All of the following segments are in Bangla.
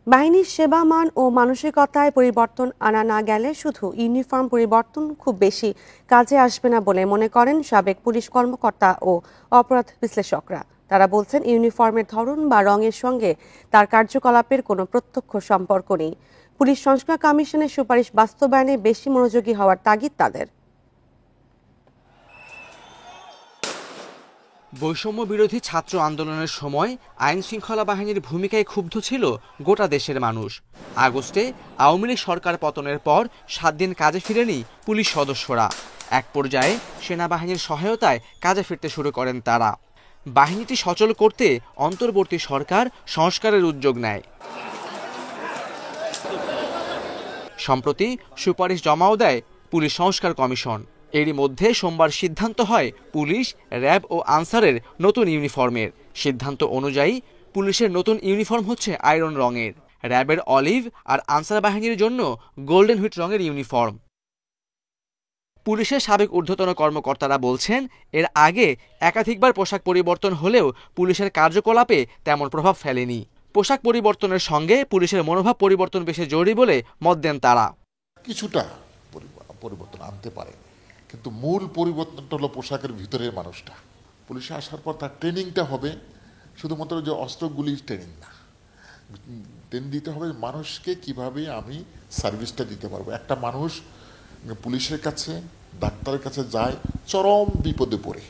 বাহিনীর সেবা মান ও মানসিকতায় পরিবর্তন আনা না গেলে শুধু ইউনিফর্ম পরিবর্তন খুব বেশি কাজে আসবে না বলে মনে করেন সাবেক পুলিশ কর্মকর্তা ও অপরাধ বিশ্লেষকরা। তারা বলছেন, ইউনিফর্মের ধরন বা রঙের সঙ্গে তার কার্যকলাপের কোনো প্রত্যক্ষ সম্পর্ক নেই। পুলিশ সংস্কার কমিশনের সুপারিশ বাস্তবায়নে বেশি মনোযোগী হওয়ার তাগিদ তাদের। বৈষম্য বিরোধী ছাত্র আন্দোলনের সময় আইন শৃঙ্খলা বাহিনীর ভূমিকায় ক্ষুব্ধ ছিল গোটা দেশের মানুষ। আগস্টে আওয়ামী লীগ সরকার পতনের পর 7 দিন কাজে ফিরেনি পুলিশ সদস্যরা। এক পর্যায়ে সেনাবাহিনীর সহায়তায় কাজে ফিরতে শুরু করেন তারা। বাহিনীটি সচল করতে অন্তর্বর্তী সরকার সংস্কারের উদ্যোগ নেয়। সম্প্রতি সুপারিশ জমাও দেয় পুলিশ সংস্কার কমিশন। এরই মধ্যে সোমবার সিদ্ধান্ত হয় পুলিশ, র্যাব ও আনসারের নতুন ইউনিফর্মের। সিদ্ধান্ত অনুযায়ী পুলিশের নতুন ইউনিফর্ম হচ্ছে আয়রন রঙের, র্যাবের অলিভ আর আনসার বাহিনীর জন্য গোল্ডেন হুইট রঙের ইউনিফর্ম। পুলিশের সাবেক ঊর্ধ্বতন কর্মকর্তারা বলছেন, এর আগে একাধিকবার পোশাক পরিবর্তন হলেও পুলিশের কার্যকলাপে তেমন প্রভাব ফেলেনি। পোশাক পরিবর্তনের সঙ্গে পুলিশের মনোভাব পরিবর্তন বেশি জরুরি বলে মত দেন তারা। কিছুটা পরিবর্তন আনতে পারে, কিন্তু মূল পরিবর্তনটা হলো পোশাকের ভিতরের মানুষটা। পুলিশে আসার পর তার ট্রেনিংটা হবে শুধুমাত্র যে অস্ত্রগুলির ট্রেনিং না, ট্রেনিং দিতে হবে মানুষকে কিভাবে আমি সার্ভিসটা দিতে পারবো। একটা মানুষ পুলিশের কাছে, ডাক্তারের কাছে যায় চরম বিপদে পড়ে।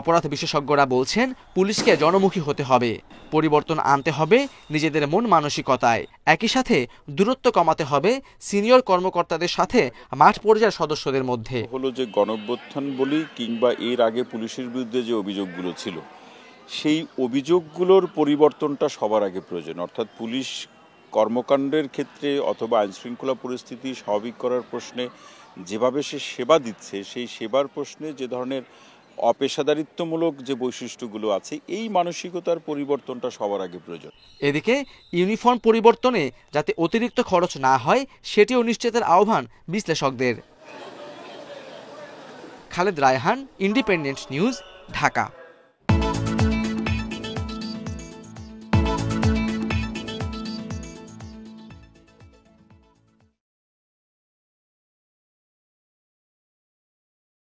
অপরাধ বিশেষজ্ঞরা বলছেন, পুলিশকে জনমুখী হতে হবে, পরিবর্তন আনতে হবে নিজেদের মন মানসিকতায়। একই সাথে দূরত্ব কমাতে হবে সিনিয়র কর্মকর্তাদের সাথে মাঠ পর্যায়ের সদস্যদের মধ্যে। হলো যে গণঅভ্যুত্থান বলি কিংবা এর আগে পুলিশের বিরুদ্ধে যে অভিযোগগুলো ছিল, সেই অভিযোগগুলোর পরিবর্তনটা সবার আগে প্রয়োজন। অর্থাৎ পুলিশ কর্মকাণ্ডের ক্ষেত্রে অথবা আইনশৃঙ্খলা পরিস্থিতি স্বাভাবিক করার প্রশ্নে যেভাবে সে সেবা দিচ্ছে, সেই সেবার প্রশ্নে যে ধরনের অপেশাদারিত্বমূলক যে বৈশিষ্ট্যগুলো আছে, এই মানসিকতার পরিবর্তনটা সবার আগে প্রয়োজন। এদিকে ইউনিফর্ম পরিবর্তনে যাতে অতিরিক্ত খরচ না হয় সেটিও নিশ্চিতের আহ্বান বিশ্লেষকদের। Khaled Raihan, independent news, Dhaka.